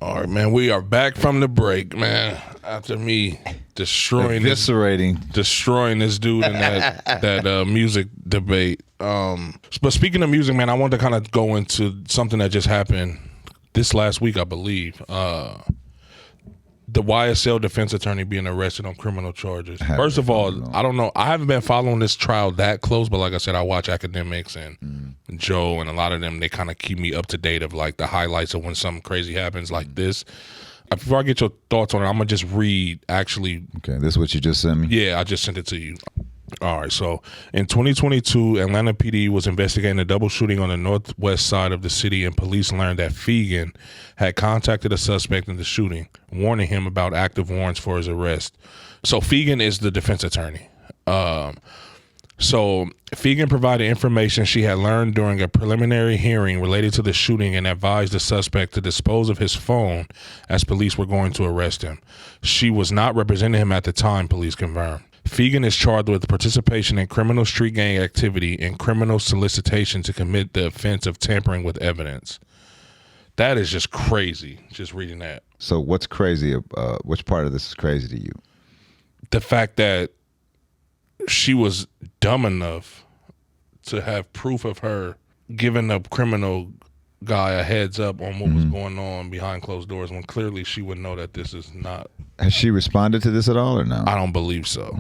All right, man. We are back from the break, man. After me destroying this dude in that music debate. But speaking of music, man, I wanted to kind of go into something that just happened this last week, I believe. The YSL defense attorney being arrested on criminal charges. First of all, I don't know. I haven't been following this trial that close, but like I said, I watch Academics and Joe and a lot of them. They kind of keep me up to date of like the highlights of when something crazy happens like this. Before I get your thoughts on it, I'm going to just read actually. Okay, this is what you just sent me? Yeah, I just sent it to you. All right, so in 2022, Atlanta PD was investigating a double shooting on the northwest side of the city, and police learned that Fegan had contacted a suspect in the shooting, warning him about active warrants for his arrest. So Fegan is the defense attorney. So Fegan provided information she had learned during a preliminary hearing related to the shooting and advised the suspect to dispose of his phone as police were going to arrest him. She was not representing him at the time, police confirmed. Fegan is charged with participation in criminal street gang activity and criminal solicitation to commit the offense of tampering with evidence. That is just crazy, just reading that. So what's crazy? Which part of this is crazy to you? The fact that she was dumb enough to have proof of her giving a criminal guy a heads up on what was going on behind closed doors when clearly she would know that this is not. Has she responded to this at all or no? I don't believe so.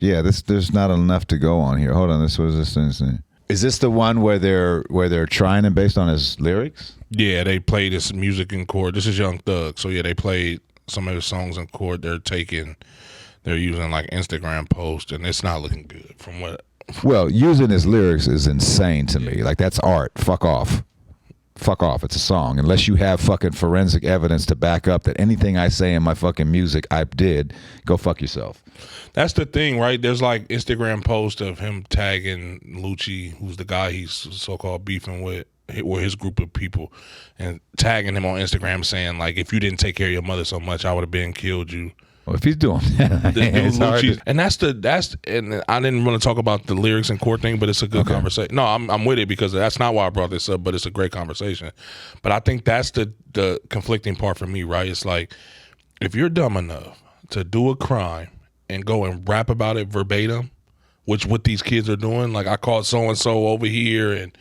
Yeah, there's not enough to go on here. Hold on, what is this thing? Is this the one where they're trying him based on his lyrics? Yeah, they played his music in court. This is Young Thug. So yeah, they played some of his songs in court. They're using like Instagram posts, and it's not looking good from what. Well, using his lyrics is insane to me. Like, that's art. Fuck off. Fuck off. It's a song. Unless you have fucking forensic evidence to back up that anything I say in my fucking music I did, go fuck yourself. That's the thing, right? There's like Instagram posts of him tagging Lucci, who's the guy he's so-called beefing with, or his group of people, and tagging him on Instagram saying, like, if you didn't take care of your mother so much, I would have been killed you. Well, if he's doing that, and I didn't want to talk about the lyrics and court thing, but it's a good conversation. No, I'm with it because that's not why I brought this up, but it's a great conversation. But I think that's the conflicting part for me, right? It's like, if you're dumb enough to do a crime and go and rap about it verbatim, which what these kids are doing, like, I caught so-and-so over here and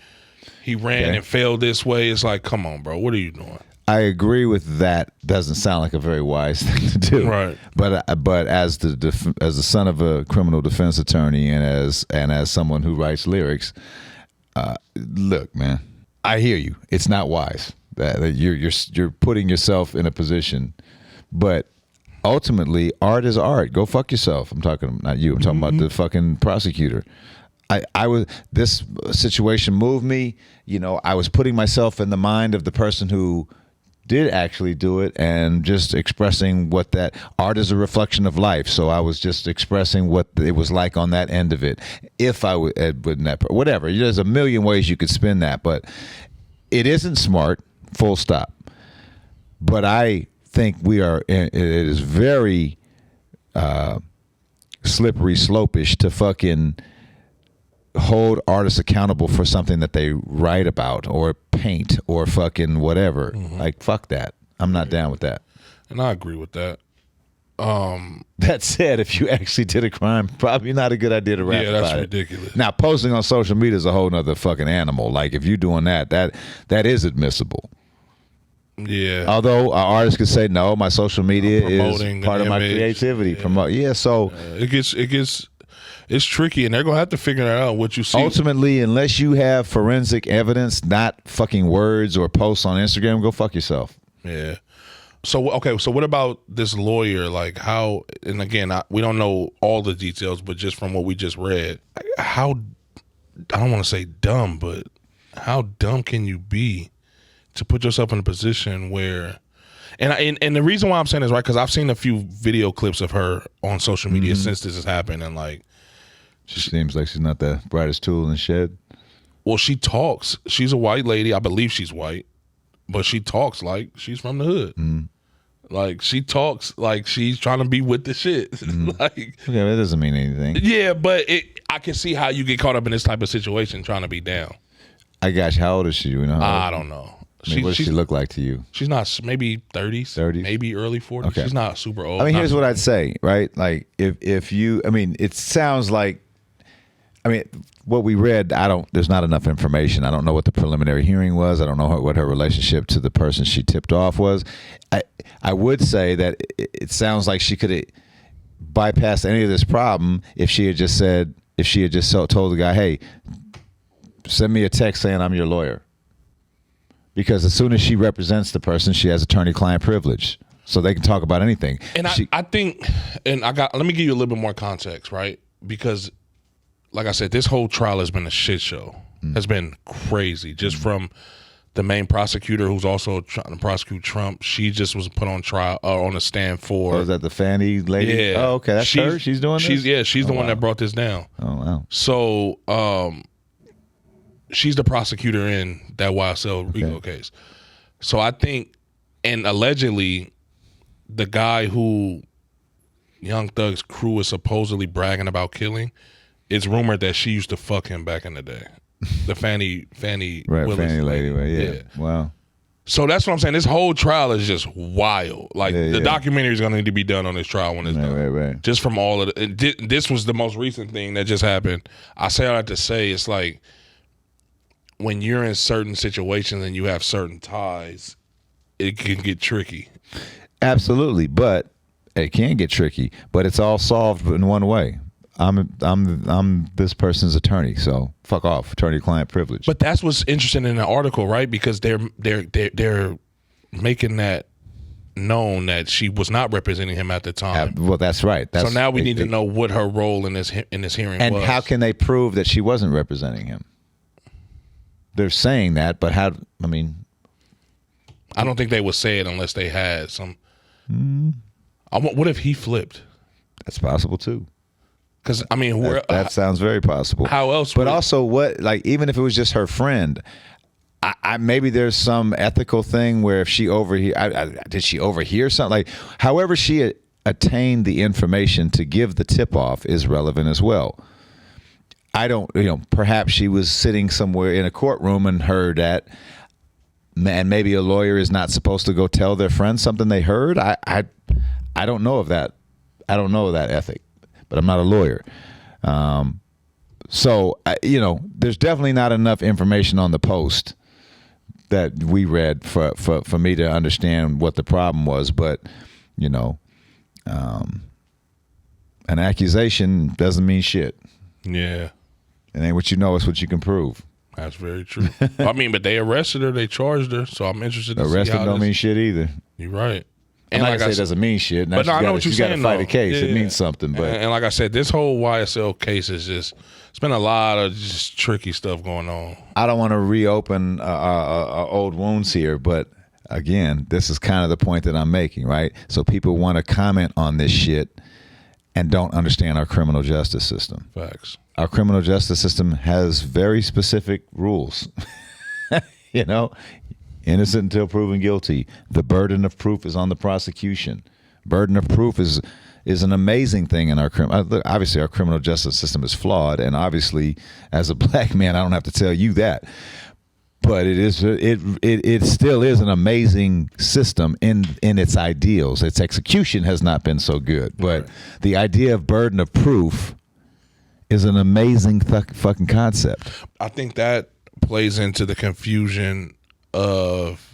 he ran and failed this way. It's like, come on, bro, what are you doing? I agree with that. Doesn't sound like a very wise thing to do, right? But as the son of a criminal defense attorney and as someone who writes lyrics, look, man, I hear you. It's not wise. That you're putting yourself in a position, but ultimately, art is art. Go fuck yourself. I'm talking not you. I'm talking about the fucking prosecutor. This situation moved me. You know, I was putting myself in the mind of the person who did actually do it and just expressing what that art is a reflection of life. So I was just expressing what it was like on that end of it. If I would, whatever. There's a million ways you could spin that, but it isn't smart, full stop. But I think it is very slippery slope-ish to fucking hold artists accountable for something that they write about or paint or fucking whatever. Like, fuck that. I'm not down with that. And I agree with that. That said, if you actually did a crime, probably not a good idea to rap about it. Yeah, that's ridiculous. Now, posting on social media is a whole nother fucking animal. Like, if you're doing that is admissible. Yeah. Although an artist could say, no, my social media is part of my creativity. It's tricky, and they're going to have to figure that out, what you see. Ultimately, unless you have forensic evidence, not fucking words or posts on Instagram, go fuck yourself. Yeah. So what about this lawyer? Like, how, and again, we don't know all the details, but just from what we just read, how, I don't want to say dumb, but how dumb can you be to put yourself in a position where, and the reason why I'm saying this, right, because I've seen a few video clips of her on social media since this has happened, and like, she seems like she's not the brightest tool in the shed. Well, she talks. She's a white lady. I believe she's white, but she talks like she's from the hood. Like, she talks like she's trying to be with the shit. Like, okay, that doesn't mean anything. Yeah, but I can see how you get caught up in this type of situation trying to be down. I got you. How old is she? You know? I don't know. What does she look like to you? She's not, maybe 30s, maybe early 40s. Okay. She's not super old. I mean, here's what I'd say, right? Like, if you, I mean, it sounds like, I mean, what we read, there's not enough information. I don't know what the preliminary hearing was. I don't know what her relationship to the person she tipped off was. I would say that it sounds like she could have bypassed any of this problem if she had just told the guy, hey, send me a text saying I'm your lawyer. Because as soon as she represents the person, she has attorney-client privilege. So they can talk about anything. And I think, let me give you a little bit more context, right? Because, like I said, this whole trial has been a shit show. Has been crazy. Just from the main prosecutor, who's also trying to prosecute Trump. She just was put on trial, on a stand for. Oh, is that the Fanny lady? Yeah. Oh, okay. That's her? She's doing this? She's the one that brought this down. Oh, wow. So, she's the prosecutor in that YSL RICO case. So I think, and allegedly, the guy who Young Thug's crew is supposedly bragging about killing, it's rumored that she used to fuck him back in the day. The Fanny right, Willis Fanny lady. Right, yeah. Wow. So that's what I'm saying. This whole trial is just wild. Like, the documentary is going to need to be done on this trial when it's done. Right. Just from all of it. This was the most recent thing that just happened. I say all that to say, it's like, when you're in certain situations and you have certain ties, it can get tricky. Absolutely, but it can get tricky. But it's all solved in one way. I'm this person's attorney, so fuck off, attorney-client privilege. But that's what's interesting in the article, right? Because they're making that known that she was not representing him at the time. Well, that's right. So now we need to know what her role in this hearing was. And how can they prove that she wasn't representing him? They're saying that, but how? I mean, I don't think they would say it unless they had some. What if he flipped? That's possible too. Because I mean, that sounds very possible. How else? But also, even if it was just her friend, maybe there's some ethical thing where if she did she overhear something? Like, however she attained the information to give the tip off is relevant as well. I don't, perhaps she was sitting somewhere in a courtroom and heard that, and maybe a lawyer is not supposed to go tell their friend something they heard. I don't know of that. I don't know of that ethic, but I'm not a lawyer. So, there's definitely not enough information on the post that we read for me to understand what the problem was. But, an accusation doesn't mean shit. Yeah. It ain't what you know, it's what you can prove. That's very true. I mean, but they arrested her, they charged her, so I'm interested to see how Arrested don't mean shit either. You're right. And like I say, it doesn't mean shit. Now, but I know what you're saying. You got to fight a case. Yeah, it means something. But and like I said, this whole YSL case is it's been a lot of just tricky stuff going on. I don't want to reopen old wounds here, but again, this is kind of the point that I'm making, right? So people want to comment on this shit and don't understand our criminal justice system. Facts. Our criminal justice system has very specific rules. Innocent until proven guilty. The burden of proof is on the prosecution. Burden of proof is an amazing thing in our obviously our criminal justice system is flawed, and obviously as a black man I don't have to tell you that. But it still is an amazing system in its ideals. Its execution has not been so good, but the idea of burden of proof is an amazing fucking concept. I think that plays into the confusion of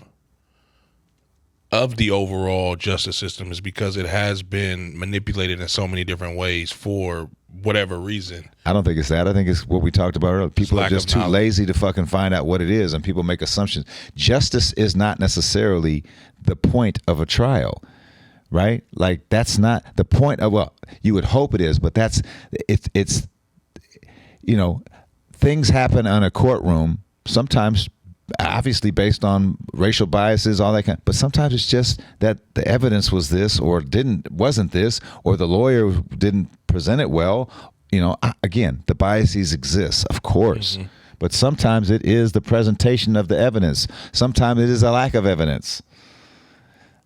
the overall justice system, is because it has been manipulated in so many different ways for whatever reason. I don't think it's that. I think it's what we talked about earlier. People are just too lazy to fucking find out what it is, and people make assumptions. Justice is not necessarily the point of a trial, right? Like, that's not the point of, well, you would hope it is, but it's things happen in a courtroom, sometimes obviously based on racial biases, all that kind. But sometimes it's just that the evidence was this, or wasn't this, or the lawyer didn't present it well. Again, the biases exist, of course, but sometimes it is the presentation of the evidence. Sometimes it is a lack of evidence.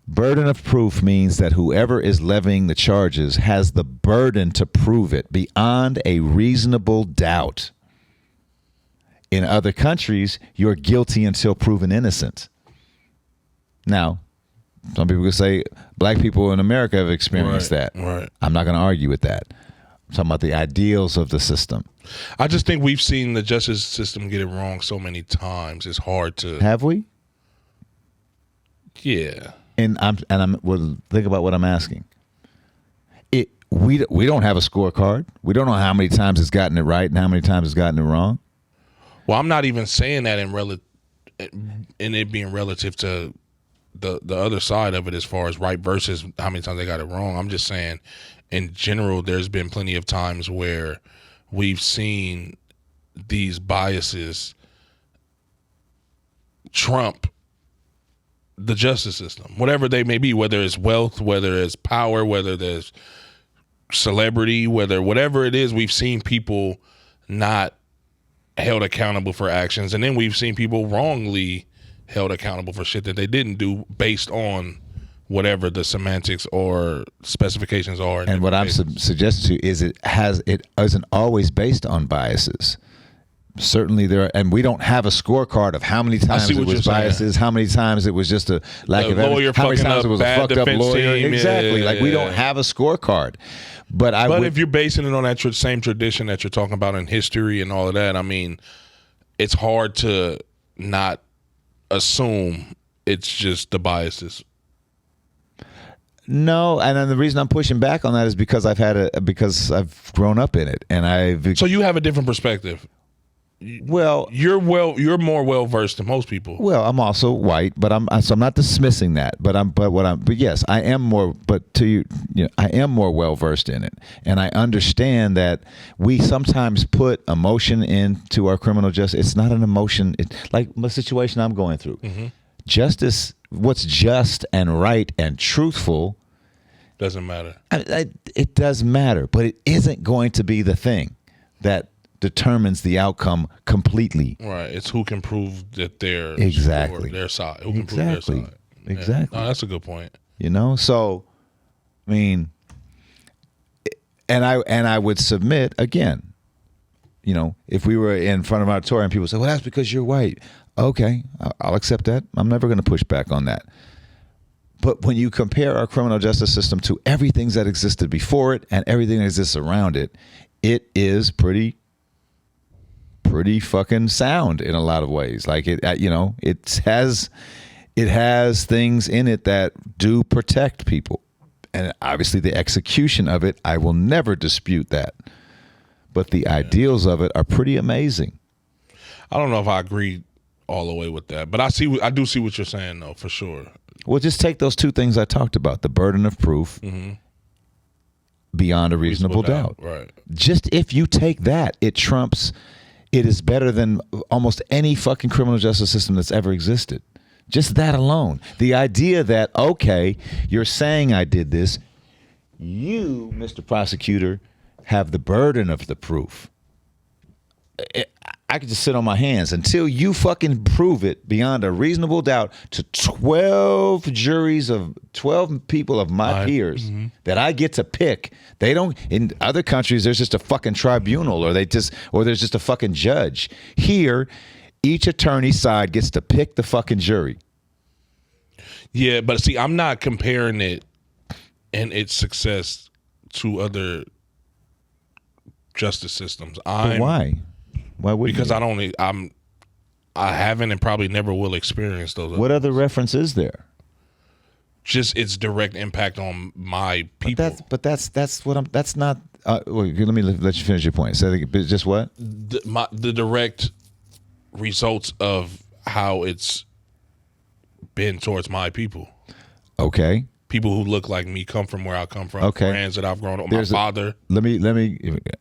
Burden of proof means that whoever is levying the charges has the burden to prove it beyond a reasonable doubt. In other countries, you're guilty until proven innocent. Now, some people could say black people in America have experienced that. Right. I'm not going to argue with that. I'm talking about the ideals of the system. I just think we've seen the justice system get it wrong so many times. It's hard to. Have we? Yeah. Well, think about what I'm asking. We don't have a scorecard. We don't know how many times it's gotten it right and how many times it's gotten it wrong. Well, I'm not even saying that in it being relative to the other side of it, as far as right versus how many times they got it wrong. I'm just saying, in general, there's been plenty of times where we've seen these biases trump the justice system, whatever they may be, whether it's wealth, whether it's power, whether there's celebrity, whatever it is. We've seen people not held accountable for actions, and then we've seen people wrongly held accountable for shit that they didn't do based on whatever the semantics or specifications are. And what I'm suggesting to you is it isn't always based on biases. Certainly there are, and we don't have a scorecard of how many times it was biases, how many times it was just a lack of evidence, how many times it was a fucked up lawyer. Exactly. Yeah, like we don't have a scorecard. But if you're basing it on that same tradition that you're talking about in history and all of that, I mean, it's hard to not assume it's just the biases. No, and then the reason I'm pushing back on that is because I've grown up in it, and So you have a different perspective. Well, you're more well versed than most people. Well, I'm also white, but I'm not dismissing that. But yes, I am more. But to you, I am more well versed in it, and I understand that we sometimes put emotion into our criminal justice. It's not an emotion. Like the situation I'm going through. Mm-hmm. Justice, what's just and right and truthful, doesn't matter. It does matter, but it isn't going to be the thing that determines the outcome completely. Right. It's who can prove that they're exactly their side. Who can prove their side. Exactly. No, that's a good point. So, I mean, and I would submit again. If we were in front of an auditorium, people say, "Well, that's because you're white." Okay, I'll accept that. I'm never going to push back on that. But when you compare our criminal justice system to everything that existed before it and everything that exists around it, it is pretty fucking sound in a lot of ways. Like it has things in it that do protect people, and obviously the execution of it, I will never dispute that. But the ideals of it are pretty amazing. I don't know if I agree all the way with that, but I do see what you're saying though, for sure. Well, just take those two things I talked about: the burden of proof. Mm-hmm. Beyond a reasonable doubt. Right. Just if you take that, it trumps. It is better than almost any fucking criminal justice system that's ever existed. Just that alone. The idea that, okay, you're saying I did this. You, Mr. Prosecutor, have the burden of the proof. I could just sit on my hands until you fucking prove it beyond a reasonable doubt to 12 juries of 12 people of my peers that I get to pick. They don't, in other countries, there's just a fucking tribunal or there's just a fucking judge. Here, each attorney's side gets to pick the fucking jury. Yeah, but see, I'm not comparing it and its success to other justice systems. Why? Why would because you? I haven't and probably never will experience those. What other reference is there? Just its direct impact on my people. That's what I'm. That's not. Let me let you finish your point. Say just what? The direct results of how it's been towards my people. Okay. People who look like me, come from where I come from. Okay. Friends that I've grown up with. My father. Let me.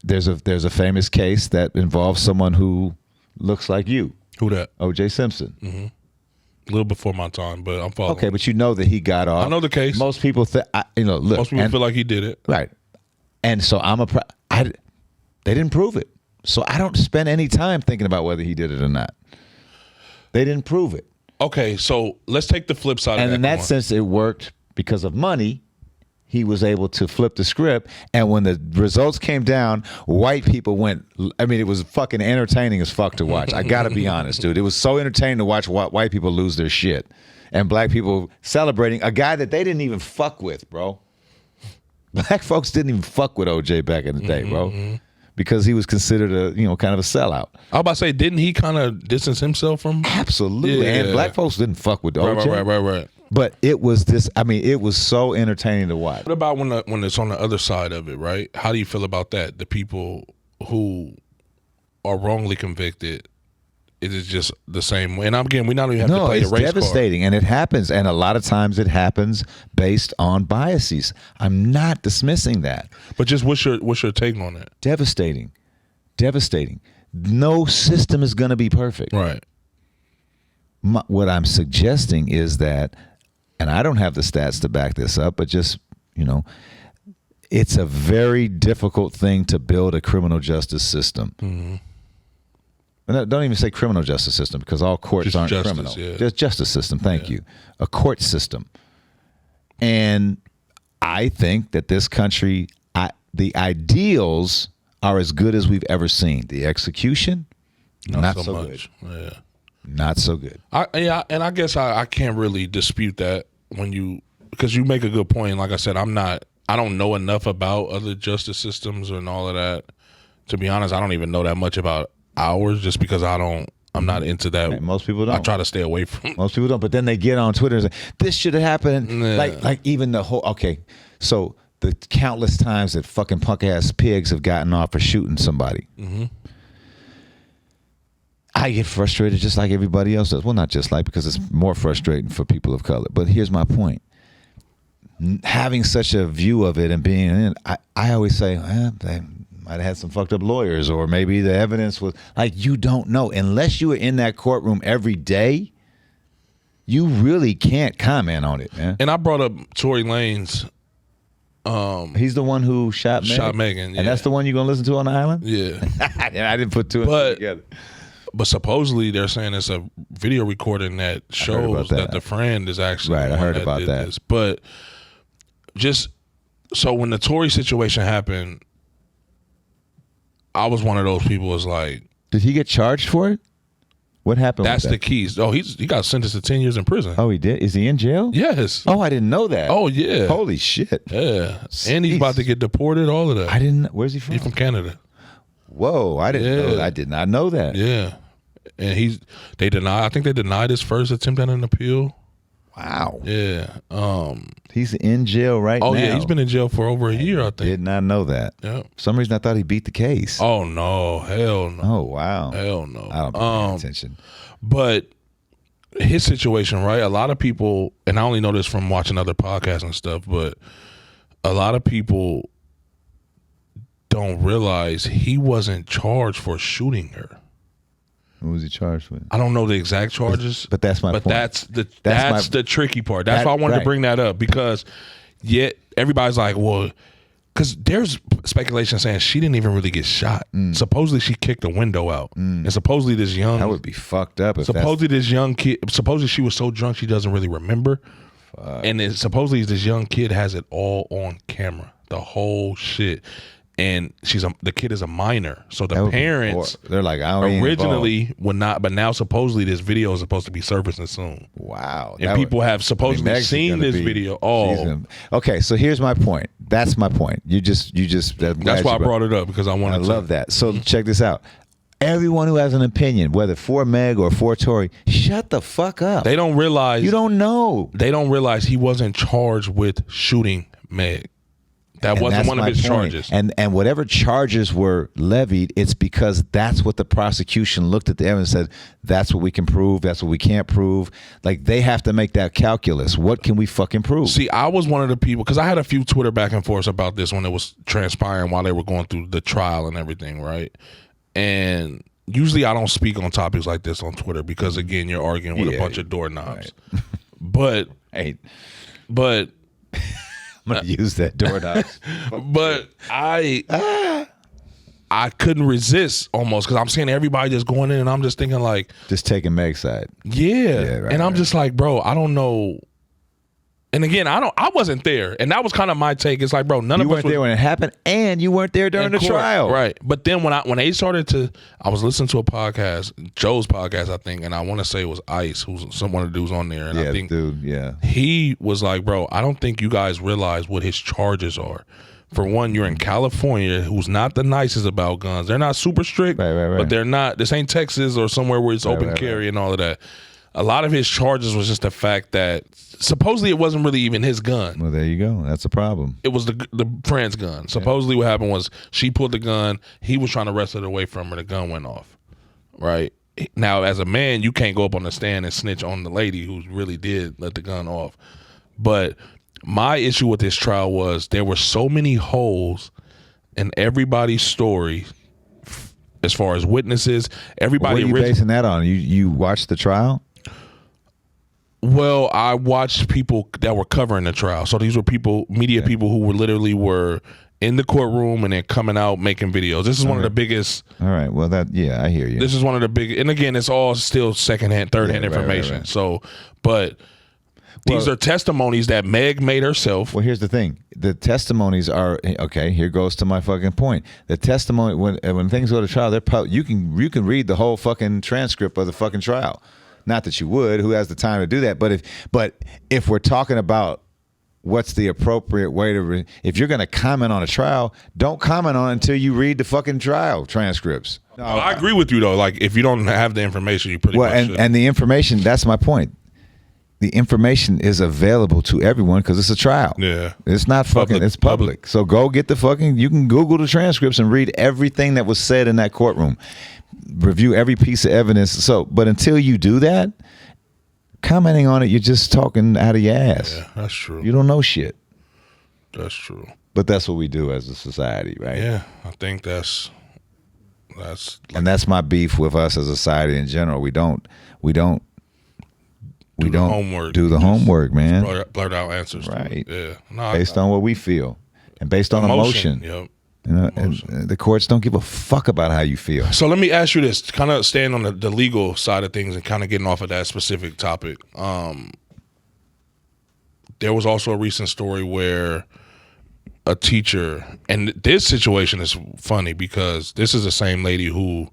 There's a famous case that involves someone who looks like you. Who that? O.J. Simpson. Mm-hmm. A little before my time, but I'm following. Okay, but you know that he got off. I know the case. Most people look. Most people feel like he did it. Right. And so they didn't prove it. So I don't spend any time thinking about whether he did it or not. They didn't prove it. Okay, so let's take the flip side of that. And in that sense, it worked. Because of money, he was able to flip the script. And when the results came down, white people went, I mean, it was fucking entertaining as fuck to watch. I got to be honest, dude. It was so entertaining to watch white people lose their shit. and black people celebrating a guy that they didn't even fuck with, bro. Black folks didn't even fuck with OJ back in the day, bro, because he was considered a kind of a sellout. I was about to say, didn't he kind of distance himself from? Absolutely, and black folks didn't fuck with OJ. Right. But it was this. I mean, it was so entertaining to watch. What about when it's on the other side of it, right? How do you feel about that? The people who are wrongly convicted. It is just the same way. And again, we not even have to play the race card. It's devastating, and it happens. And a lot of times it happens based on biases. I'm not dismissing that. But just what's your take on it? Devastating. No system is going to be perfect. Right. What I'm suggesting is that, and I don't have the stats to back this up, but just, it's a very difficult thing to build a criminal justice system. Mm-hmm. Don't even say criminal justice system, because all courts just aren't justice, criminal. Yeah. Just justice system. Thank you. A court system. And I think that this country, the ideals are as good as we've ever seen. The execution, not so much. Good. Yeah. Not so good. And I guess I can't really dispute that because you make a good point. Like I said, I don't know enough about other justice systems and all of that. To be honest, I don't even know that much about ours, just because I'm not into that. And most people don't. I try to stay away from. Most people don't, but then they get on Twitter and say, this should have happened. Yeah. Like even the whole, so the countless times that fucking punk ass pigs have gotten off for shooting somebody. Mm-hmm. I get frustrated just like everybody else does. Well, not just like, because it's more frustrating for people of color. But here's my point. Having such a view of it and being in, I always say, they might have had some fucked up lawyers, or maybe the evidence was like, you don't know. Unless you were in that courtroom every day, you really can't comment on it, man. And I brought up Tory Lanez. He's the one who shot Megan. Yeah. And that's the one you're going to listen to on the island? Yeah. I didn't put two and two together. But supposedly they're saying it's a video recording that shows that the friend is actually right. I heard about that. This. But just so when the Tory situation happened, I was one of those people was like, did he get charged for it? What happened? That's with that? The keys. Oh, he got sentenced to 10 years in prison. Oh, he did? Is he in jail? Yes. Oh, I didn't know that. Oh, yeah. Holy shit. Yeah. Jeez. And he's about to get deported, all of that. I didn't. Where's he from? He's from Canada. Whoa, I didn't know that. I did not know that. Yeah. And I think they denied his first attempt at an appeal. Wow. Yeah. He's in jail right now. Oh, yeah. He's been in jail for over a year, I think. Did not know that. Yeah. For some reason, I thought he beat the case. Oh, no. Hell no. Oh, wow. Hell no. I don't pay attention. But his situation, right? A lot of people, and I only know this from watching other podcasts and stuff, but a lot of people don't realize he wasn't charged for shooting her. What was he charged with? I don't know the exact charges, but that's my point. That's the tricky part. That's why I wanted to bring that up, because yet everybody's like, well, because there's speculation saying she didn't even really get shot. Supposedly she kicked the window out, and supposedly this young, that would be fucked up. Supposedly this young kid, supposedly she was so drunk she doesn't really remember, and then supposedly this young kid has it all on camera, the whole shit. And the kid is a minor, so the parents they're like, originally would not, but now supposedly this video is supposed to be surfacing soon. Wow! And people have supposedly seen this video. Oh, okay. So here's my point. That's my point. You just. That's why I brought it up, because I wanted. I love that. So check this out. Everyone who has an opinion, whether for Meg or for Tory, shut the fuck up. They don't realize. You don't know. They don't realize he wasn't charged with shooting Meg. That wasn't one of his charges. And whatever charges were levied, it's because that's what the prosecution looked at the evidence and said, that's what we can prove, that's what we can't prove. Like, they have to make that calculus. What can we fucking prove? See, I was one of the people, because I had a few Twitter back and forths about this when it was transpiring while they were going through the trial and everything, right? And usually I don't speak on topics like this on Twitter because, again, you're arguing with a bunch of doorknobs. Right. But I'm gonna use that doorknob. But I couldn't resist almost, because I'm seeing everybody just going in, and I'm just thinking like, just taking Meg's side. Yeah, right, and I'm just like, bro, I don't know And again, I wasn't there, and that was kind of my take. It's like, bro, none of us weren't there when it happened, and you weren't there during the trial, right? But then when they started to, I was listening to a podcast, Joe's podcast, I think, and I want to say it was Ice, who's one of the dudes on there, and I think, he was like, bro, I don't think you guys realize what his charges are. For one, you're in California, who's not the nicest about guns. They're not super strict, right. but they're not. This ain't Texas or somewhere where it's open carry and all of that. A lot of his charges was just the fact that supposedly it wasn't really even his gun. Well, there you go. That's a problem. It was the friend's gun. Supposedly what happened was she pulled the gun. He was trying to wrest it away from her. The gun went off. Right? Now, as a man, you can't go up on the stand and snitch on the lady who really did let the gun off. But my issue with this trial was there were so many holes in everybody's story as far as witnesses. Everybody. What are you basing that on? You watched the trial? Well, I watched people that were covering the trial. So these were media people who were in the courtroom and then coming out making videos. This is one of the biggest. All right. Well, I hear you. This is one of the big, and again, it's all still secondhand, thirdhand information. Right. So, but these are testimonies that Meg made herself. Well, here's the thing. The testimonies are, okay, here goes to my fucking point. The testimony, when things go to trial, you can read the whole fucking transcript of the fucking trial. Not that you would, who has the time to do that, but if we're talking about what's the appropriate way to if you're going to comment on a trial, don't comment on it until you read the fucking trial transcripts. No, I agree with you though. Like if you don't have the information, you pretty much should. And the information, that's my point. The information is available to everyone because it's a trial. Yeah. It's not fucking, it's public. So go get you can Google the transcripts and read everything that was said in that courtroom. Review every piece of evidence. But until you do that, commenting on it, you're just talking out of your ass. Yeah, that's true. You don't know shit. That's true. But that's what we do as a society, right? Yeah, I think that's and that's my beef with us as a society in general. We don't do the homework, man. Blurt out answers. Right. Yeah. Based on what we feel and based on emotion. Yep. You know, and the courts don't give a fuck about how you feel. So let me ask you this, kind of staying on the legal side of things and kind of getting off of that specific topic. There was also a recent story where a teacher, and this situation is funny because this is the same lady who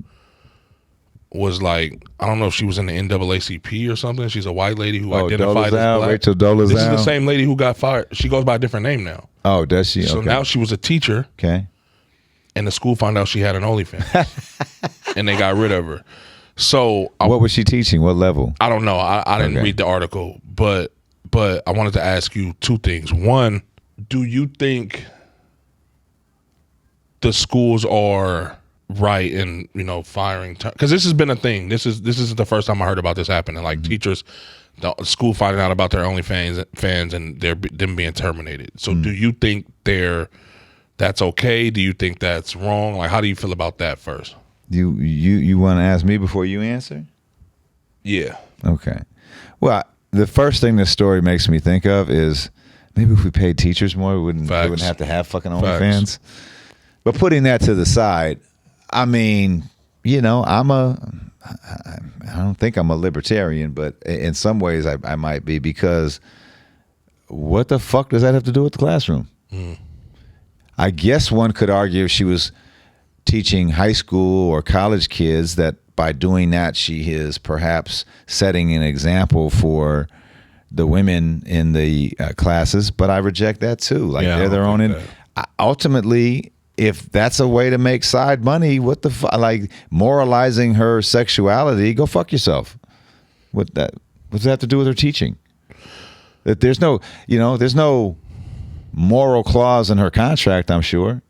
was like, I don't know if she was in the NAACP or something. She's a white lady who identified as black. Rachel Dolezal. This is the same lady who got fired. She goes by a different name now. Oh, does she? So now she was a teacher. Okay. And the school found out she had an OnlyFans. And they got rid of her. So what was she teaching? What level? I don't know. I didn't read the article. But I wanted to ask you two things. One, do you think the schools are right in, firing? Because this has been a thing. This is the first time I heard about this happening. Like teachers, the school finding out about their OnlyFans and them being terminated. So do you think that's okay? Do you think that's wrong? Like, how do you feel about that first? You want to ask me before you answer? Yeah. Okay. Well, the first thing this story makes me think of is maybe if we paid teachers more, we wouldn't have to have fucking OnlyFans. But putting that to the side, I mean, I don't think I'm a libertarian, but in some ways I might be, because what the fuck does that have to do with the classroom? I guess one could argue if she was teaching high school or college kids that by doing that she is perhaps setting an example for the women in the classes, but I reject that too. Like they're their own. Ultimately, if that's a way to make side money, what the fuck? Like moralizing her sexuality, go fuck yourself. What does that have to do with her teaching? That there's no moral clause in her contract, I'm sure.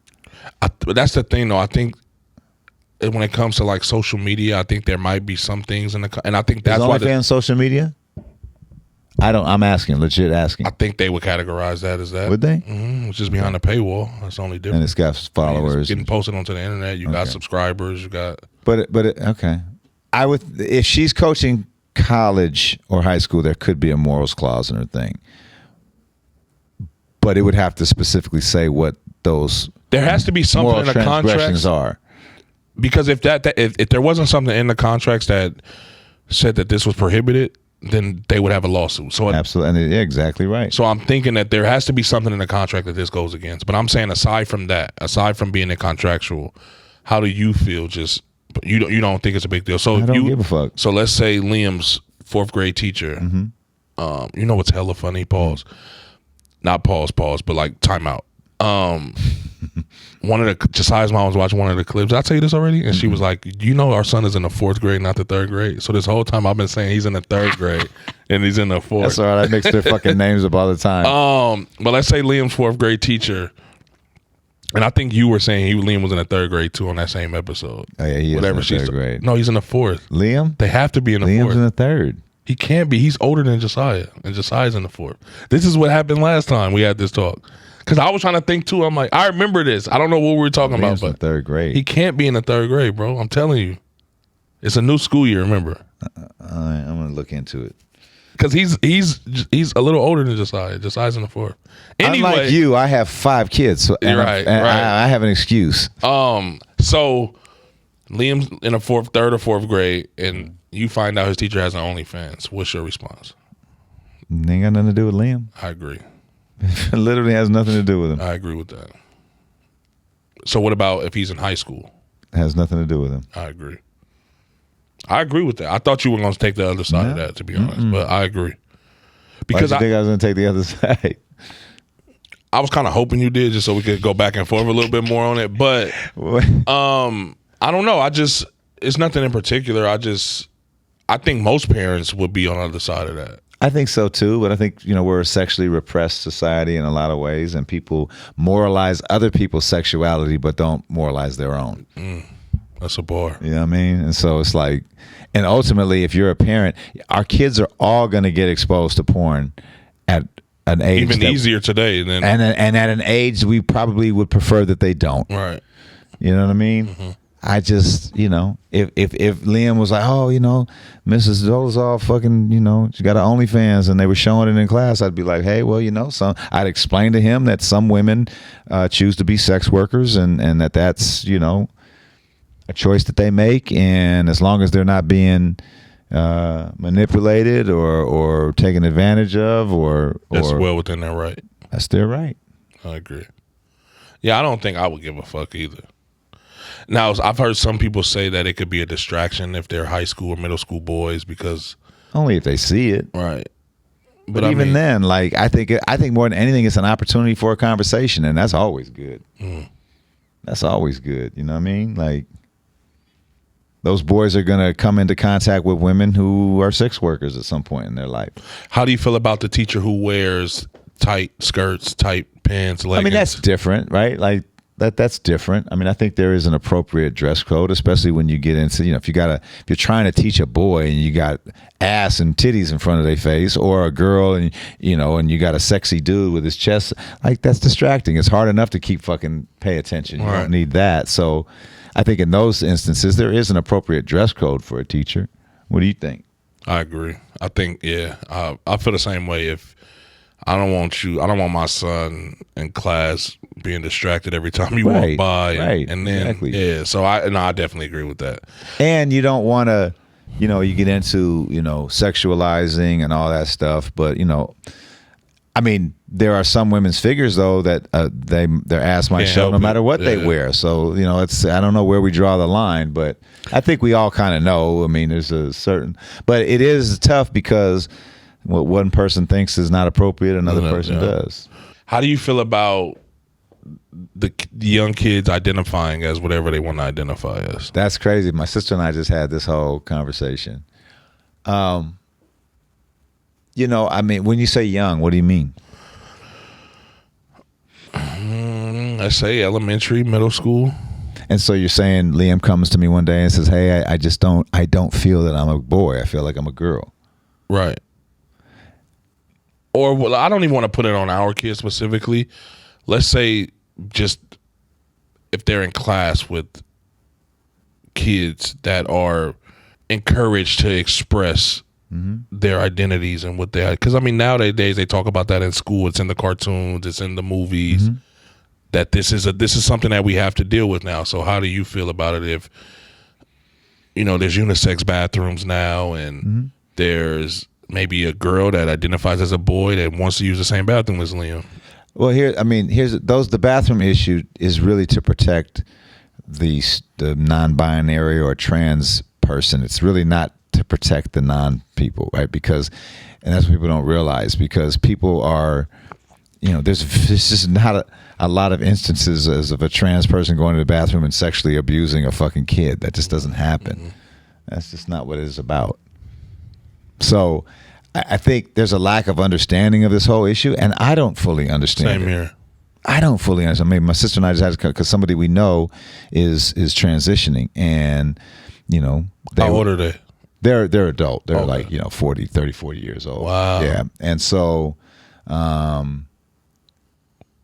That's the thing, though. I think when it comes to like social media, I think there might be some things and I think that's why OnlyFans social media. I'm legit asking. I think they would categorize that as that. Would they? Mm-hmm. It's just behind the paywall. That's the only difference. And it's got followers. It's getting posted onto the internet. You got subscribers. You got. Okay. If she's coaching college or high school, there could be a morals clause in her thing. But it would have to specifically say what those. There has to be something in the contracts are. Because if there wasn't something in the contracts that said that this was prohibited, then they would have a lawsuit. So absolutely, and you're exactly right. So I'm thinking that there has to be something in the contract that this goes against. But I'm saying aside from that, aside from being a contractual, how do you feel? Just you don't think it's a big deal? So I don't give a fuck. So let's say Liam's 4th grade teacher. Mm-hmm. You know what's hella funny? Pause. Not pause, but like timeout. One of the Josiah's mom was watching one of the clips. Did I tell you this already? And she was like, "You know, our son is in the 4th grade, not the 3rd grade." So this whole time I've been saying he's in the 3rd grade and he's in the 4th. That's all right. I mix their fucking names up all the time. But let's say Liam's 4th grade teacher, and I think you were saying Liam was in the 3rd grade too on that same episode. Oh yeah, he is in the 3rd grade. No, he's in the 4th. Liam? They have to be in the 4th. Liam's in the 3rd. He can't be. He's older than Josiah, and Josiah's in the 4th. This is what happened last time we had this talk. Because I was trying to think too. I'm like, I remember this. I don't know what we were talking about, but in the 3rd grade. He can't be in the 3rd grade, bro. I'm telling you, it's a new school year. Remember? All right, I'm gonna look into it. Because he's a little older than Josiah. Josiah's in the 4th. Anyway, unlike you, I have 5 kids, so right. I have an excuse. So Liam's in the 3rd or 4th grade, and you find out his teacher has an OnlyFans. What's your response? It ain't got nothing to do with Liam. I agree. It literally has nothing to do with him. I agree with that. So what about if he's in high school? It has nothing to do with him. I agree with that. I thought you were going to take the other side of that, to be honest, but I agree. Because I think I was going to take the other side. I was kind of hoping you did, just so we could go back and forth a little bit more on it. But I don't know. It's nothing in particular. I think most parents would be on the other side of that. I think so too, but I think, we're a sexually repressed society in a lot of ways, and people moralize other people's sexuality but don't moralize their own. That's a bar. You know what I mean? And so it's like, and ultimately, if you're a parent, our kids are all going to get exposed to porn at an age even easier today than and at an age we probably would prefer that they don't. Right. You know what I mean? Mm-hmm. I just, if Liam was like, oh, Mrs. Dolezal fucking, she got an OnlyFans and they were showing it in class, I'd be like, hey, well, I'd explain to him that some women choose to be sex workers and that's, a choice that they make. And as long as they're not being manipulated or taken advantage of that's well within their right. That's their right. I agree. Yeah, I don't think I would give a fuck either. Now, I've heard some people say that it could be a distraction if they're high school or middle school boys because only if they see it, right? But even then, like I think more than anything, it's an opportunity for a conversation, and that's always good. That's always good. You know what I mean? Like those boys are gonna come into contact with women who are sex workers at some point in their life. How do you feel about the teacher who wears tight skirts, tight pants, leggings? I mean, that's different, right? Like. That's different. I mean, I think there is an appropriate dress code, especially when you get into, if you're trying to teach a boy and you got ass and titties in front of their face, or a girl and and you got a sexy dude with his chest, like that's distracting. It's hard enough to keep fucking pay attention. You don't need that. So I think in those instances there is an appropriate dress code for a teacher. What do you think? I agree. I think I feel the same way. If I don't want my son in class being distracted every time you walk by. And then, exactly. So I definitely agree with that. And you don't want to, you get into, sexualizing and all that stuff. But, I mean, there are some women's figures, though, that their ass might show no matter what they wear. So, I don't know where we draw the line, but I think we all kind of know. I mean, there's a certain, but it is tough because what one person thinks is not appropriate, another person does. How do you feel about the young kids identifying as whatever they want to identify as? That's crazy. My sister and I just had this whole conversation. I mean, when you say young, what do you mean? I say elementary, middle school. And so you're saying Liam comes to me one day and says, hey, I don't feel that I'm a boy. I feel like I'm a girl. Right. Or I don't even want to put it on our kids specifically. Let's say just if they're in class with kids that are encouraged to express their identities and what they, because I mean nowadays they talk about that in school. It's in the cartoons, it's in the movies. That this is something that we have to deal with now. So how do you feel about it if there's unisex bathrooms now and there's maybe a girl that identifies as a boy that wants to use the same bathroom as Liam. Well, the bathroom issue is really to protect the non-binary or trans person. It's really not to protect the non-people, right? Because, and that's what people don't realize, because people are, there's just not a lot of instances of a trans person going to the bathroom and sexually abusing a fucking kid. That just doesn't happen. Mm-hmm. That's just not what it is about. So I think there's a lack of understanding of this whole issue, and I don't fully understand. Same here. I don't fully understand. I mean, my sister and I just had to, because somebody we know is transitioning, and how old are they? They're adult. They're like 30, 40 years old. Wow. Yeah, and so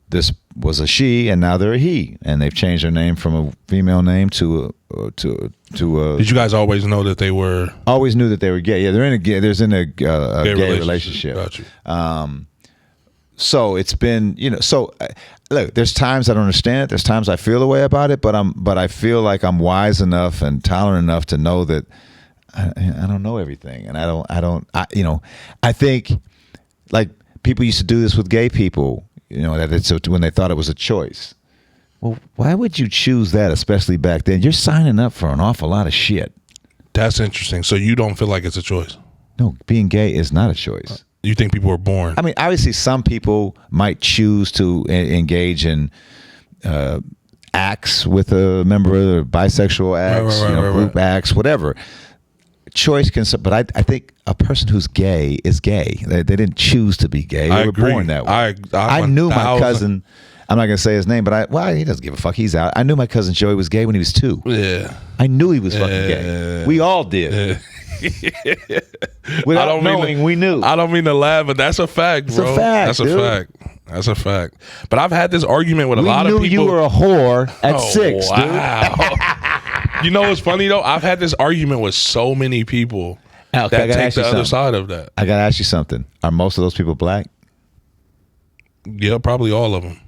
this was a she, and now they're a he, and they've changed their name from a female name to a. Did you guys always know that they were? Always knew that they were gay. Yeah, they're in a gay gay relationship. Got you. So it's been, look, there's times I don't understand it. There's times I feel the way about it, but I feel like I'm wise enough and tolerant enough to know that I don't know everything, and I think like people used to do this with gay people, that it's when they thought it was a choice. Well, why would you choose that, especially back then? You're signing up for an awful lot of shit. That's interesting. So you don't feel like it's a choice? No, being gay is not a choice. You think people are born? I mean, obviously, some people might choose to engage in acts with a member of the bisexual acts, group acts, whatever. Choice can, but I think a person who's gay is gay. They didn't choose to be gay. They were born that way. I knew my cousin. I'm not going to say his name, but he doesn't give a fuck. He's out. I knew my cousin Joey was gay when he was 2. Yeah. I knew he was fucking gay. We all did. Without knowing, we knew. I don't mean to laugh, but that's a fact, bro. It's a fact, That's a fact. That's a fact. But I've had this argument with a lot of people. We knew you were a whore at 6, wow. Dude. You know what's funny, though? I've had this argument with so many people that take the other side of that. I got to ask you something. Are most of those people black? Yeah, probably all of them.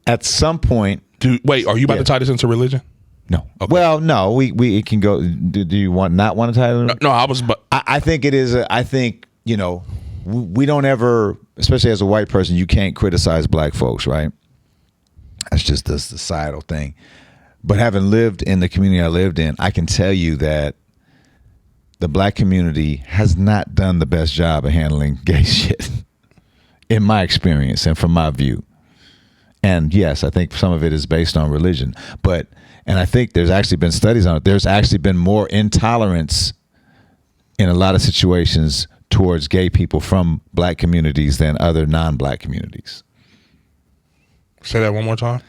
At some point, wait, are you about to tie this into religion? No. Okay. Well, no. We can go. Do you not want to tie it? No, I was. But I think it is. I think we don't ever, especially as a white person, you can't criticize black folks, right? That's just the societal thing. But having lived in the community I lived in, I can tell you that the black community has not done the best job of handling gay shit, in my experience and from my view. And yes, I think some of it is based on religion, and I think there's actually been studies on it. There's actually been more intolerance in a lot of situations towards gay people from black communities than other non-black communities. Say that one more time.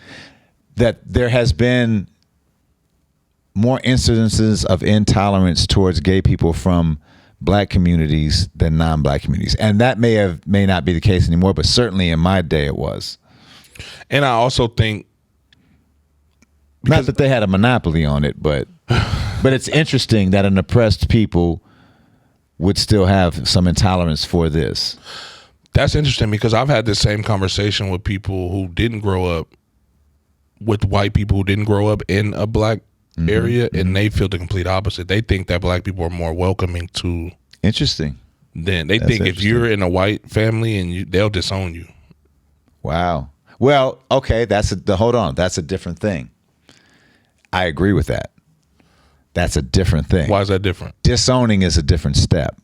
That there has been more incidences of intolerance towards gay people from black communities than non-black communities. And that may not be the case anymore, but certainly in my day it was. And I also think, not that they had a monopoly on it, but it's interesting that an oppressed people would still have some intolerance for this. That's interesting, because I've had this same conversation with people who didn't grow up with white people who didn't grow up in a black area, and they feel the complete opposite. They think that black people are more welcoming to. Interesting. Then they think if you're in a white family and they'll disown you. Wow. Well, okay, hold on. That's a different thing. I agree with that. That's a different thing. Why is that different? Disowning is a different step.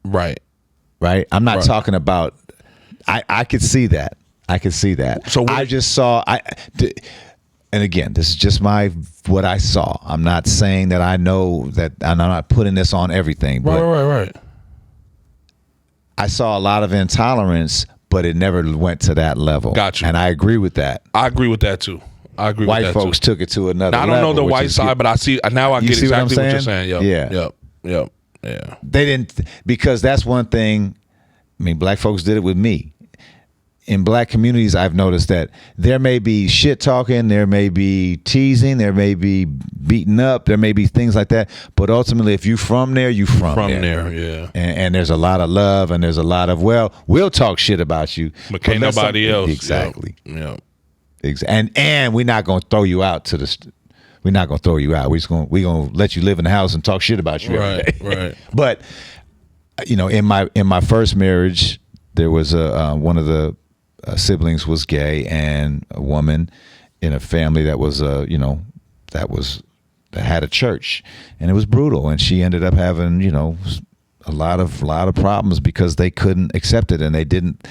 Right. Right? I'm not talking about, I could see that. I could see that. So I just saw, and again, this is just what I saw. I'm not saying that I know that, and I'm not putting this on everything. But right. I saw a lot of intolerance, but it never went to that level. Gotcha. And I agree with that. I agree with that too. White folks took it to another level. I don't know the white side, but I see now. I get exactly what you're saying. Yep. They didn't, because that's one thing. I mean, black folks did it with me. In black communities, I've noticed that there may be shit talking, there may be teasing, there may be beating up, there may be things like that. But ultimately, if you from there, you from there. Yeah. And there's a lot of love, and there's a lot of, we'll talk shit about you, but can't nobody else. Exactly. Yeah. And we're not going to throw you out to the we're not gonna throw you out. We're gonna let you live in the house and talk shit about you every day. Right. But in my first marriage, there was one of the siblings was gay, and a woman in a family that was that had a church, and it was brutal, and she ended up having a lot of problems because they couldn't accept it, and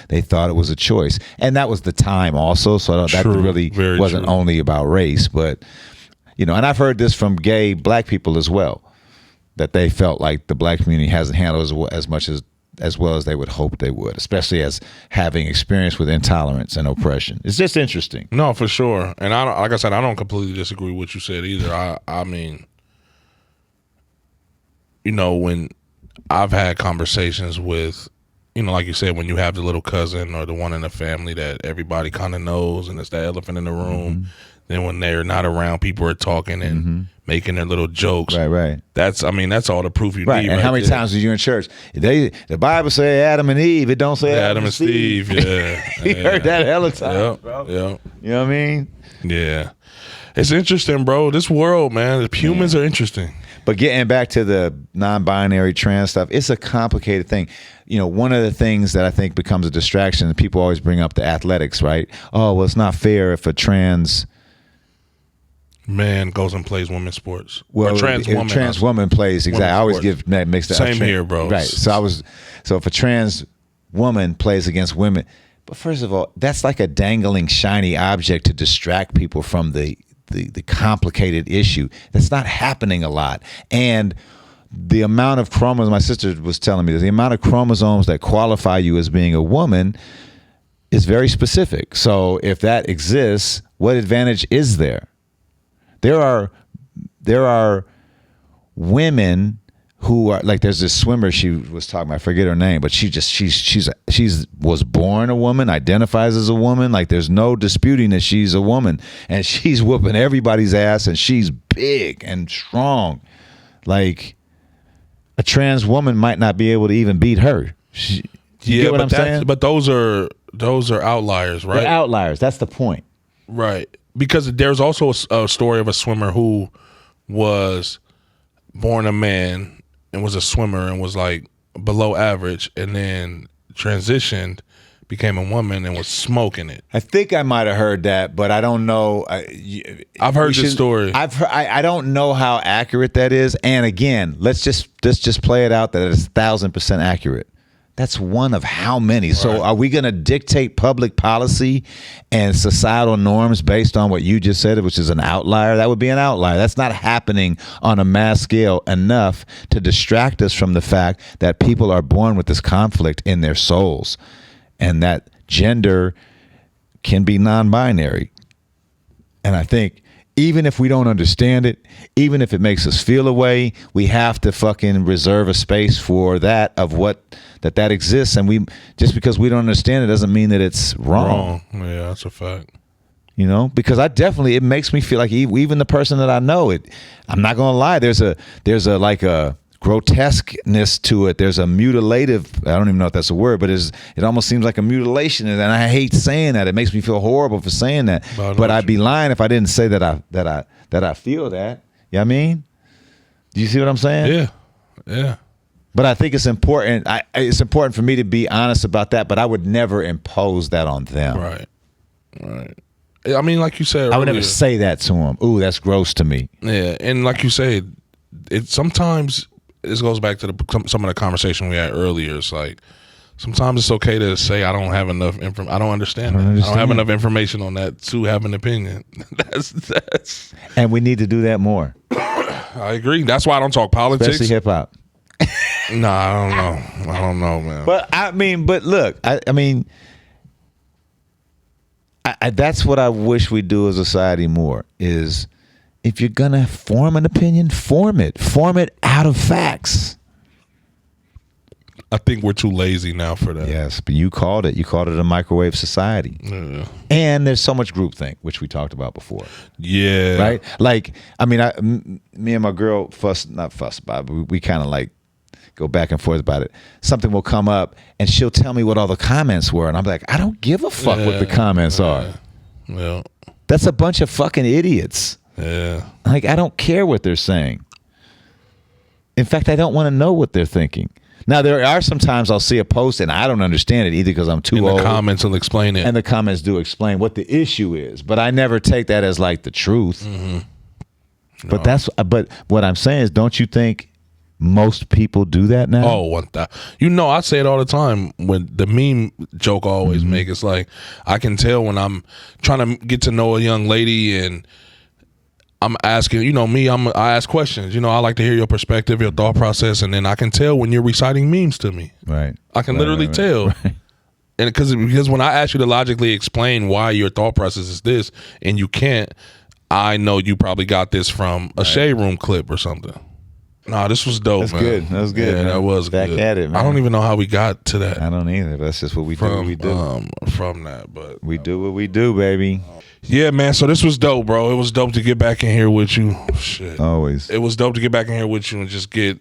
they thought it was a choice, and that was the time also. So that really wasn't only about race, but and I've heard this from gay black people as well, that they felt like the black community hasn't handled as well as they would hope they would, especially as having experience with intolerance and oppression. It's just interesting. No, for sure. And like I said, I don't completely disagree with what you said either. I mean, when I've had conversations with, like you said, when you have the little cousin or the one in the family that everybody kind of knows, and it's the elephant in the room. Mm-hmm. Then when they're not around, people are talking and making their little jokes. Right. That's all the proof you need. And how many times are you in church? The Bible say Adam and Eve. It don't say Adam and Steve. Yeah. You heard that hella times, bro. Yeah. You know what I mean? Yeah. It's interesting, bro. This world, man. Humans are interesting. But getting back to the non-binary trans stuff, it's a complicated thing. One of the things that I think becomes a distraction, and people always bring up the athletics, right? Oh, well, it's not fair if a trans man goes and plays women's sports. Well, or trans woman plays, exactly. I always mix that. Same here, bro. Right. So if a trans woman plays against women, but first of all, that's like a dangling shiny object to distract people from the complicated issue. That's not happening a lot. And the amount of chromosomes, my sister was telling me, the amount of chromosomes that qualify you as being a woman is very specific. So if that exists, what advantage is there? There are women who are like, there's this swimmer she was talking about, I forget her name, but she's was born a woman, identifies as a woman. Like, there's no disputing that she's a woman, and she's whooping everybody's ass, and she's big and strong. Like, a trans woman might not be able to even beat her. You get what I'm saying? But those are outliers, right? They're outliers. That's the point. Right. Because there's also a story of a swimmer who was born a man and was a swimmer and was like below average, and then transitioned, became a woman, and was smoking it. I think I might have heard that, but I don't know. I've heard this story. I don't know how accurate that is. And again, let's just play it out that it's 1,000% accurate. That's one of how many? Right. So are we going to dictate public policy and societal norms based on what you just said, which is an outlier? That would be an outlier. That's not happening on a mass scale enough to distract us from the fact that people are born with this conflict in their souls, and that gender can be non-binary. And I think even if we don't understand it, even if it makes us feel a way, we have to fucking reserve a space for that, of that exists. And just because we don't understand it doesn't mean that it's wrong. Yeah, that's a fact. Because it makes me feel like even the person that I know, I'm not gonna lie, there's a like a grotesqueness to it. There's a mutilative, I don't even know if that's a word, but it almost seems like a mutilation, and I hate saying that. It makes me feel horrible for saying that. But I'd be lying if I didn't say that I feel that. You know what I mean? Do you see what I'm saying? Yeah. But I think it's important. It's important for me to be honest about that, but I would never impose that on them. Right. I mean, like you said earlier, I would never say that to them. Ooh, that's gross to me. Yeah, and like you said, sometimes this goes back to some of the conversation we had earlier. It's like, sometimes it's okay to say I don't have enough information. I don't understand. I don't have enough information on that to have an opinion. That's. And we need to do that more. I agree. That's why I don't talk politics. Especially hip hop. No, I don't know, man. But look, I mean, that's what I wish we do as a society more is, if you're going to form an opinion, form it out of facts. I think we're too lazy now for that. Yes, but you called it a microwave society. Yeah. And there's so much groupthink, which we talked about before. Yeah. Right? Like, I mean, me and my girl not fuss about it, but we kind of like go back and forth about it. Something will come up and she'll tell me what all the comments were, and I'm like, I don't give a fuck what the comments are. Well, that's a bunch of fucking idiots. Yeah. Like, I don't care what they're saying. In fact, I don't want to know what they're thinking. Now, there are sometimes I'll see a post and I don't understand it either because I'm too old. The comments will explain it. And the comments do explain what the issue is. But I never take that as like the truth. Mm-hmm. No. But what I'm saying is, don't you think most people do that now? Oh, I say it all the time. When the meme joke I always make, it's like, I can tell when I'm trying to get to know a young lady and I'm asking, I ask questions. I like to hear your perspective, your thought process, and then I can tell when you're reciting memes to me. Right. I can literally tell. Right. And because when I ask you to logically explain why your thought process is this, and you can't, I know you probably got this from a Shade Room clip or something. Nah, this was dope, That's man. good. That was good. Yeah, man. That was Back good. at it, man. I don't even know how we got to that. I don't either. That's just what we do. What we do. From that, but we do what we do, baby. Yeah, man. So this was dope, bro. It was dope to get back in here with you. Shit. Always. It was dope to get back in here with you and just get,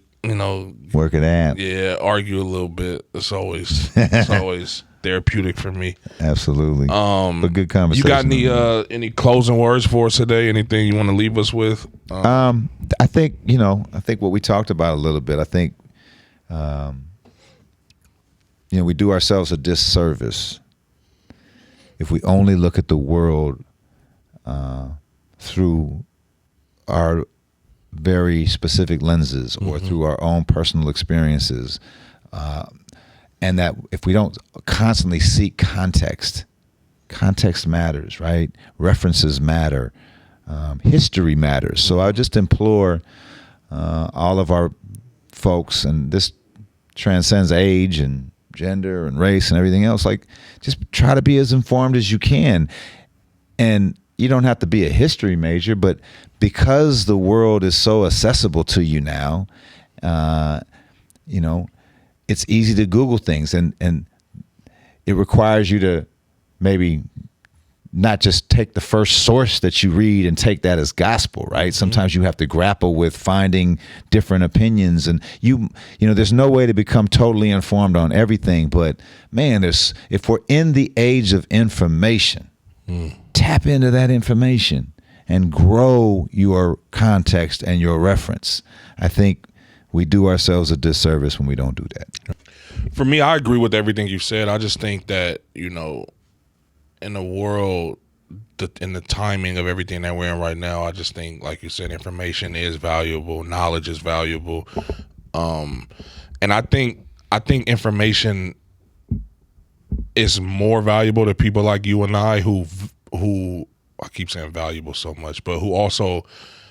work it out. Yeah, argue a little bit. It's always therapeutic for me. Absolutely. A good conversation. You got any closing words for us today? Anything you want to leave us with? I think what we talked about a little bit. I think we do ourselves a disservice if we only look at the world through our very specific lenses or through our own personal experiences. And that if we don't constantly seek context matters, right? References matter. History matters. So I just implore all of our folks, and this transcends age and gender and race and everything else, like just try to be as informed as you can. And you don't have to be a history major, but because the world is so accessible to you now, it's easy to Google things, and it requires you to maybe not just take the first source that you read and take that as gospel, right? Sometimes you have to grapple with finding different opinions, and there's no way to become totally informed on everything. But man, if we're in the age of information, tap into that information and grow your context and your reference. I think we do ourselves a disservice when we don't do that. For me, I agree with everything you said. I just think that, in the world, in the timing of everything that we're in right now, I just think, like you said, information is valuable, knowledge is valuable. And I think information is more valuable to people like you and I who I keep saying valuable so much, but who also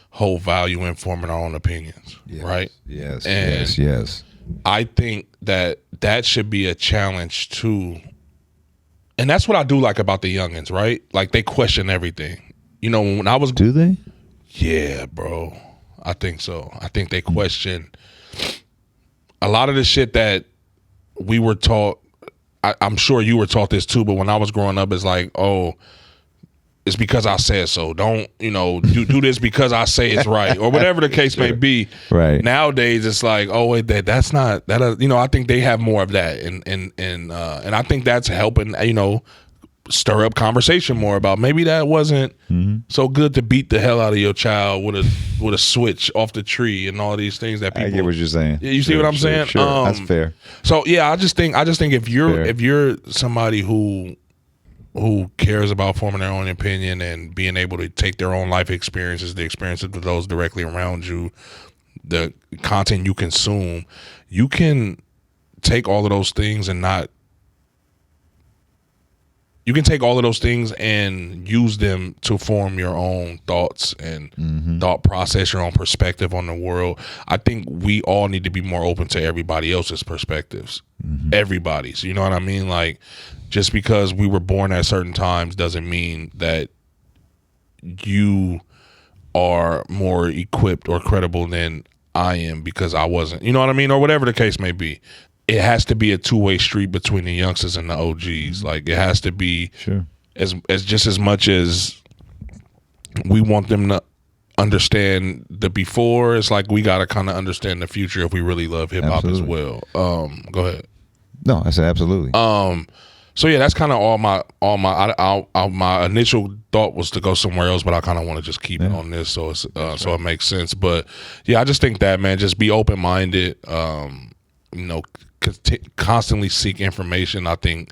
hold value in forming our own opinions, right? Yes, and yes. I think that should be a challenge too. And that's what I do like about the youngins, right? Like, they question everything. When I was... Do they? Yeah, bro. I think so. I think they question a lot of the shit that we were taught. I'm sure you were taught this too, but when I was growing up, it's like, oh, it's because I said so. Don't, do this because I say it's right, or whatever the case may be. Right. Nowadays, it's like, oh wait, that's not that. I think they have more of that, and I think that's helping. Stir up conversation more about maybe that wasn't so good to beat the hell out of your child with a switch off the tree and all these things that people. I get what you're saying. You see what I'm saying? Sure. That's fair. So yeah, I just think if you're somebody who cares about forming their own opinion and being able to take their own life experiences, the experiences of those directly around you, the content you consume, you can take all of those things and use them to form your own thoughts and thought process, your own perspective on the world. I think we all need to be more open to everybody else's perspectives. Everybody's, you know what I mean? Like, just because we were born at certain times doesn't mean that you are more equipped or credible than I am because I wasn't, you know what I mean? Or whatever the case may be. It has to be a two-way street between the youngsters and the OGs. Like, it has to be as just as much as we want them to understand the before. It's like we got to kind of understand the future if we really love hip hop as well. Go ahead. No, I said absolutely. So yeah, that's kind of all my initial thought was to go somewhere else, but I kind of want to just keep it on this, so it's so it makes sense. But yeah, I just think that, man, just be open minded. Constantly seek information. I think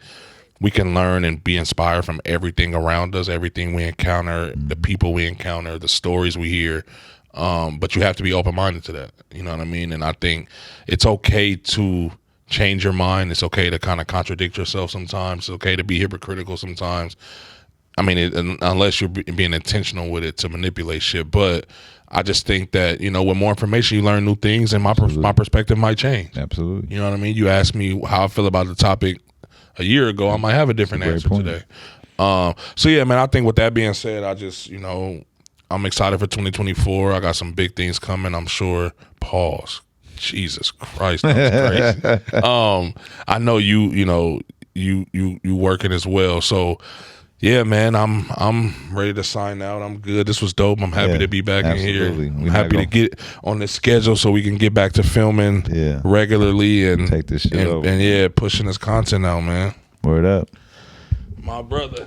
we can learn and be inspired from everything around us, everything we encounter, the people we encounter, the stories we hear. But you have to be open minded to that. You know what I mean? And I think it's okay to change your mind. It's okay to kind of contradict yourself sometimes. It's okay to be hypocritical sometimes. I mean, unless you're being intentional with it to manipulate shit. But I just think that, with more information, you learn new things, and my perspective might change. Absolutely. You know what I mean? You ask me how I feel about the topic a year ago, I might have a different answer today. So yeah, man, I think with that being said, I just, I'm excited for 2024. I got some big things coming, I'm sure. Pause. Jesus Christ, that was crazy. I know you working as well. So yeah, man, I'm ready to sign out. I'm good. This was dope. I'm happy to be back in here. I'm happy to get on this schedule so we can get back to filming regularly and take this shit over. And pushing this content out, man. Word up. My brother.